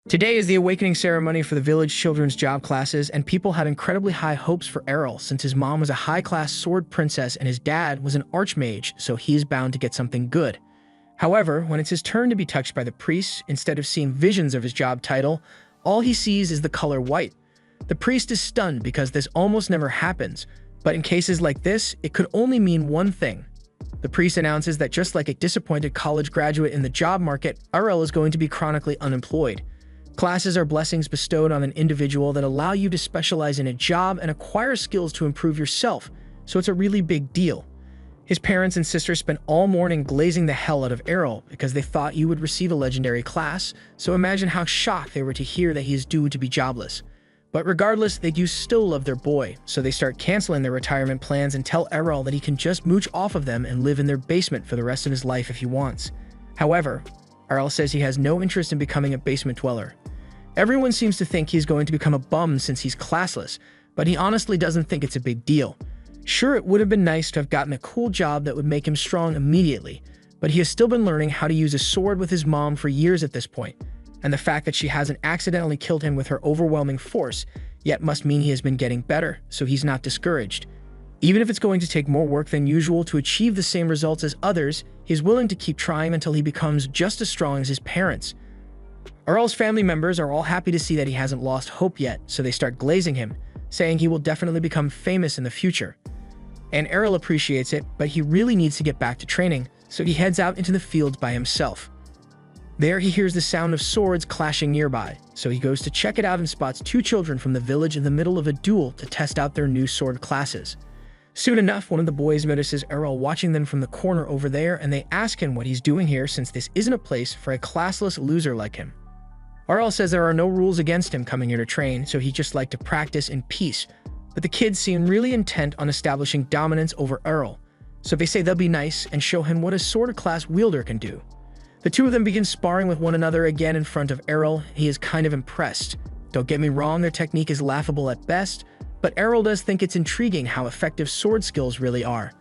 Today is the awakening ceremony for the village children's job classes, and people had incredibly high hopes for Arel since his mom was a high-class sword princess and his dad was an archmage, so he is bound to get something good. However, when it's his turn to be touched by the priest, instead of seeing visions of his job title, all he sees is the color white. The priest is stunned because this almost never happens, but in cases like this, it could only mean one thing. The priest announces that just like a disappointed college graduate in the job market, Arel is going to be chronically unemployed. Classes are blessings bestowed on an individual that allow you to specialize in a job and acquire skills to improve yourself, so it's a really big deal. His parents and sister spent all morning glazing the hell out of Arel because they thought you would receive a legendary class, so imagine how shocked they were to hear that he is due to be jobless. But regardless, they do still love their boy, so they start canceling their retirement plans and tell Arel that he can just mooch off of them and live in their basement for the rest of his life if he wants. However, Arel says he has no interest in becoming a basement dweller. Everyone seems to think he's going to become a bum since he's classless, but he honestly doesn't think it's a big deal. Sure, it would have been nice to have gotten a cool job that would make him strong immediately, but he has still been learning how to use a sword with his mom for years at this point, and the fact that she hasn't accidentally killed him with her overwhelming force yet must mean he has been getting better, so he's not discouraged. Even if it's going to take more work than usual to achieve the same results as others, he's willing to keep trying until he becomes just as strong as his parents. Arel's family members are all happy to see that he hasn't lost hope yet, so they start glazing him, saying he will definitely become famous in the future. And Arel appreciates it, but he really needs to get back to training, so he heads out into the fields by himself. There he hears the sound of swords clashing nearby, so he goes to check it out and spots two children from the village in the middle of a duel to test out their new sword classes. Soon enough, one of the boys notices Arel watching them from the corner over there, and they ask him what he's doing here since this isn't a place for a classless loser like him. Arel says there are no rules against him coming here to train, so he'd just like to practice in peace, but the kids seem really intent on establishing dominance over Arel, so they say they'll be nice and show him what a sword class wielder can do. The two of them begin sparring with one another again in front of Arel. He is kind of impressed. Don't get me wrong, their technique is laughable at best, but Arel does think it's intriguing how effective sword skills really are.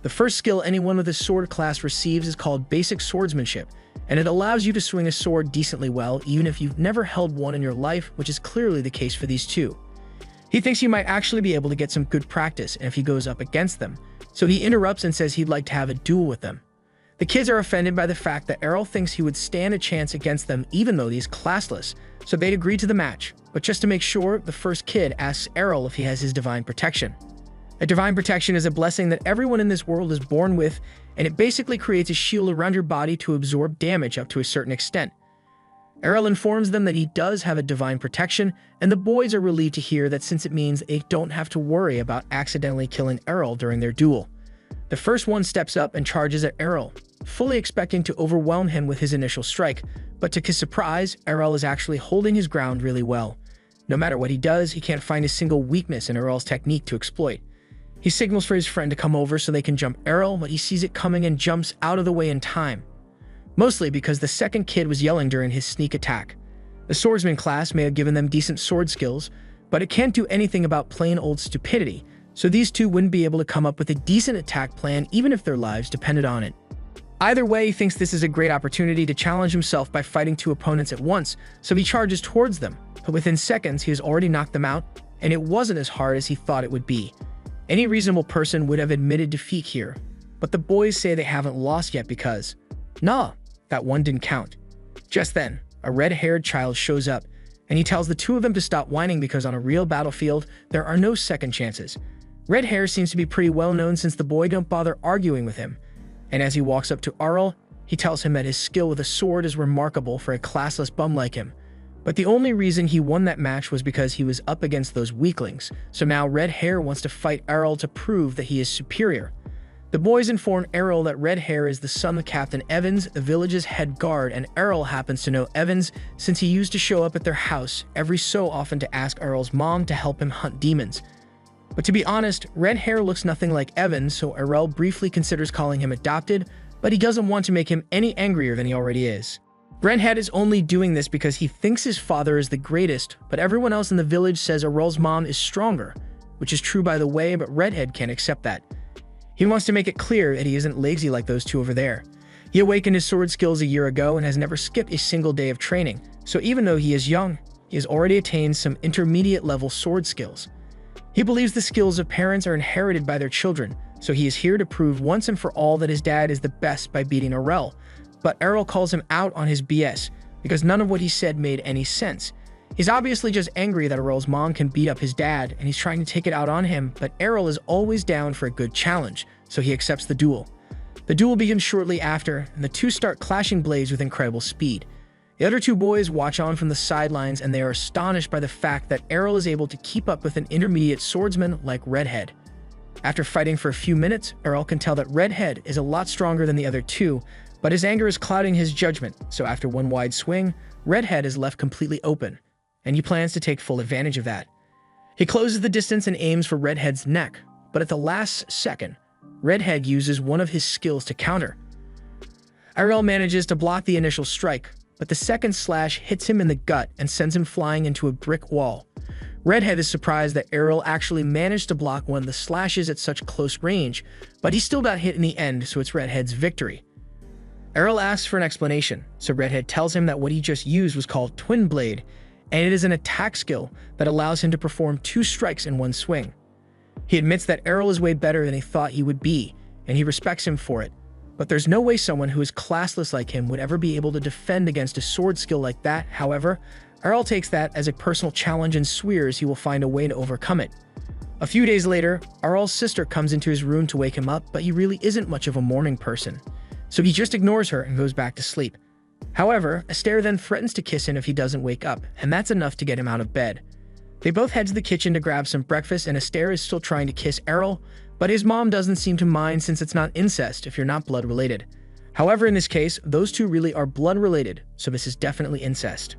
The first skill anyone with a sword class receives is called basic swordsmanship, and it allows you to swing a sword decently well even if you've never held one in your life, which is clearly the case for these two. He thinks he might actually be able to get some good practice if he goes up against them, so he interrupts and says he'd like to have a duel with them. The kids are offended by the fact that Arel thinks he would stand a chance against them even though he's classless, so they'd agree to the match. But just to make sure, the first kid asks Arel if he has his divine protection. A divine protection is a blessing that everyone in this world is born with, and it basically creates a shield around your body to absorb damage up to a certain extent. Arel informs them that he does have a divine protection, and the boys are relieved to hear that since it means they don't have to worry about accidentally killing Arel during their duel. The first one steps up and charges at Arel, fully expecting to overwhelm him with his initial strike, but to his surprise, Arel is actually holding his ground really well. No matter what he does, he can't find a single weakness in Arel's technique to exploit. He signals for his friend to come over so they can jump Arel, but he sees it coming and jumps out of the way in time. Mostly because the second kid was yelling during his sneak attack. The swordsman class may have given them decent sword skills, but it can't do anything about plain old stupidity, so these two wouldn't be able to come up with a decent attack plan even if their lives depended on it. Either way, he thinks this is a great opportunity to challenge himself by fighting two opponents at once, so he charges towards them, but within seconds he has already knocked them out, and it wasn't as hard as he thought it would be. Any reasonable person would have admitted defeat here, but the boys say they haven't lost yet because, nah, that one didn't count. Just then, a red-haired child shows up, and he tells the two of them to stop whining because on a real battlefield, there are no second chances. Red hair seems to be pretty well known since the boy don't bother arguing with him, and as he walks up to Arel, he tells him that his skill with a sword is remarkable for a classless bum like him. But the only reason he won that match was because he was up against those weaklings, so now Red Hair wants to fight Arel to prove that he is superior. The boys inform Arel that Red Hair is the son of Captain Evans, the village's head guard, and Arel happens to know Evans since he used to show up at their house every so often to ask Arel's mom to help him hunt demons. But to be honest, Red Hair looks nothing like Evans, so Arel briefly considers calling him adopted, but he doesn't want to make him any angrier than he already is. Redhead is only doing this because he thinks his father is the greatest, but everyone else in the village says Arel's mom is stronger, which is true by the way, but Redhead can't accept that. He wants to make it clear that he isn't lazy like those two over there. He awakened his sword skills a year ago and has never skipped a single day of training, so even though he is young, he has already attained some intermediate-level sword skills. He believes the skills of parents are inherited by their children, so he is here to prove once and for all that his dad is the best by beating Arel. But Arel calls him out on his BS, because none of what he said made any sense. He's obviously just angry that Arel's mom can beat up his dad, and he's trying to take it out on him, but Arel is always down for a good challenge, so he accepts the duel. The duel begins shortly after, and the two start clashing blades with incredible speed. The other two boys watch on from the sidelines, and they are astonished by the fact that Arel is able to keep up with an intermediate swordsman like Redhead. After fighting for a few minutes, Arel can tell that Redhead is a lot stronger than the other two, but his anger is clouding his judgment, so after one wide swing, Redhead is left completely open, and he plans to take full advantage of that. He closes the distance and aims for Redhead's neck, but at the last second, Redhead uses one of his skills to counter. Arel manages to block the initial strike, but the second slash hits him in the gut and sends him flying into a brick wall. Redhead is surprised that Arel actually managed to block one of the slashes at such close range, but he still got hit in the end, so it's Redhead's victory. Arel asks for an explanation, so Redhead tells him that what he just used was called Twin Blade, and it is an attack skill that allows him to perform 2 strikes in one swing. He admits that Arel is way better than he thought he would be, and he respects him for it, but there's no way someone who is classless like him would ever be able to defend against a sword skill like that. However, Arel takes that as a personal challenge and swears he will find a way to overcome it. A few days later, Arel's sister comes into his room to wake him up, but he really isn't much of a morning person, so he just ignores her and goes back to sleep. However, Astaire then threatens to kiss him if he doesn't wake up, and that's enough to get him out of bed. They both head to the kitchen to grab some breakfast, and Astaire is still trying to kiss Arel, but his mom doesn't seem to mind since it's not incest if you're not blood related. However, in this case, those two really are blood related, so this is definitely incest.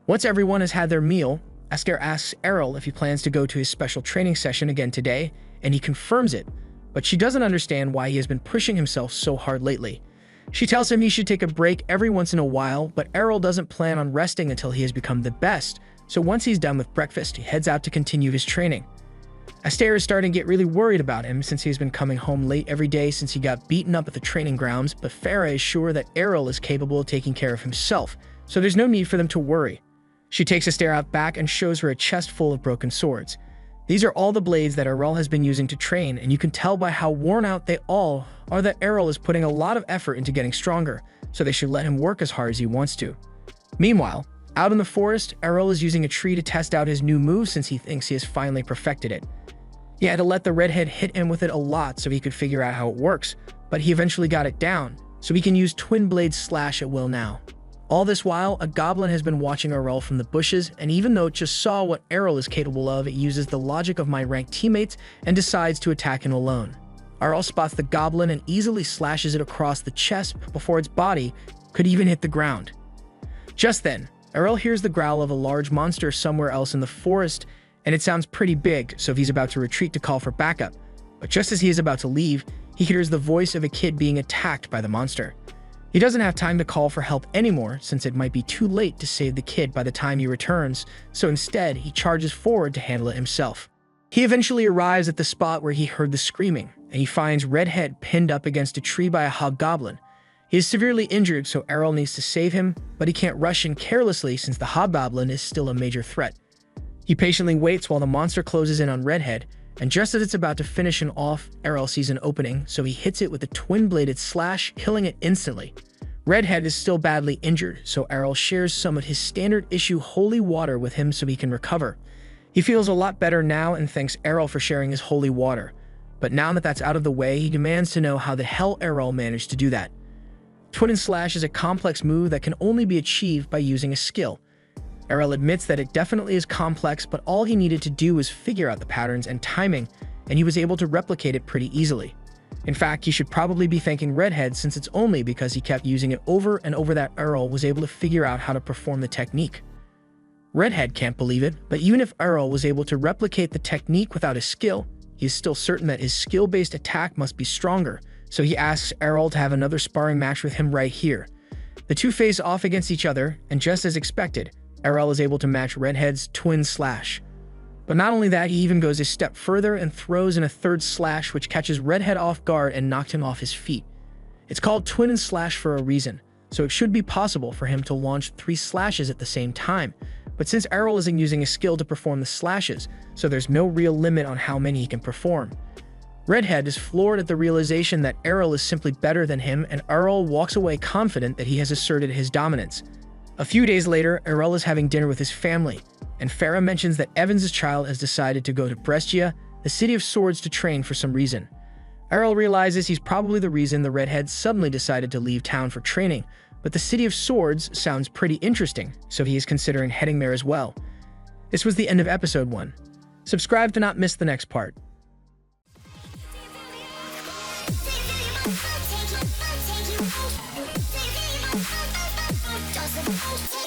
Once everyone has had their meal, Astaire asks Arel if he plans to go to his special training session again today, and he confirms it, but she doesn't understand why he has been pushing himself so hard lately. She tells him he should take a break every once in a while, but Arel doesn't plan on resting until he has become the best, so once he's done with breakfast, he heads out to continue his training. Astaire is starting to get really worried about him since he's been coming home late every day since he got beaten up at the training grounds, but Fara is sure that Arel is capable of taking care of himself, so there's no need for them to worry. She takes Astaire out back and shows her a chest full of broken swords. These are all the blades that Arel has been using to train, and you can tell by how worn out they all are that Arel is putting a lot of effort into getting stronger, so they should let him work as hard as he wants to. Meanwhile, out in the forest, Arel is using a tree to test out his new move since he thinks he has finally perfected it. He had to let the redhead hit him with it a lot so he could figure out how it works, but he eventually got it down, so he can use Twin Blade Slash at will now. All this while, a goblin has been watching Arel from the bushes, and even though it just saw what Arel is capable of, it uses the logic of my ranked teammates and decides to attack him alone. Arel spots the goblin and easily slashes it across the chest before its body could even hit the ground. Just then, Arel hears the growl of a large monster somewhere else in the forest, and it sounds pretty big, so he's about to retreat to call for backup. But just as he is about to leave, he hears the voice of a kid being attacked by the monster. He doesn't have time to call for help anymore since it might be too late to save the kid by the time he returns, so instead he charges forward to handle it himself. He eventually arrives at the spot where he heard the screaming, and he finds Redhead pinned up against a tree by a hobgoblin. He is severely injured, so Arel needs to save him, but he can't rush in carelessly since the hobgoblin is still a major threat. He patiently waits while the monster closes in on Redhead, and just as it's about to finish him off, Arel sees an opening, so he hits it with a twin-bladed slash, killing it instantly. Redhead is still badly injured, so Arel shares some of his standard issue holy water with him so he can recover. He feels a lot better now and thanks Arel for sharing his holy water, but now that that's out of the way, he demands to know how the hell Arel managed to do that. Twin and Slash is a complex move that can only be achieved by using a skill. Arel admits that it definitely is complex, but all he needed to do was figure out the patterns and timing, and he was able to replicate it pretty easily. In fact, he should probably be thanking Redhead since it's only because he kept using it over and over that Arel was able to figure out how to perform the technique. Redhead can't believe it, but even if Arel was able to replicate the technique without his skill, he is still certain that his skill-based attack must be stronger, so he asks Arel to have another sparring match with him right here. The two face off against each other, and just as expected, Arel is able to match Redhead's twin slash. But not only that, he even goes a step further and throws in a third slash which catches Redhead off guard and knocked him off his feet. It's called twin and slash for a reason, so it should be possible for him to launch 3 slashes at the same time. But since Arel isn't using a skill to perform the slashes, so there's no real limit on how many he can perform. Redhead is floored at the realization that Arel is simply better than him, and Arel walks away confident that he has asserted his dominance. A few days later, Arel is having dinner with his family, and Fara mentions that Evans' child has decided to go to Brescia, the city of swords, to train for some reason. Arel realizes he's probably the reason the redhead suddenly decided to leave town for training, but the city of swords sounds pretty interesting, so he is considering heading there as well. This was the end of episode 1. Subscribe to not miss the next part. Take you,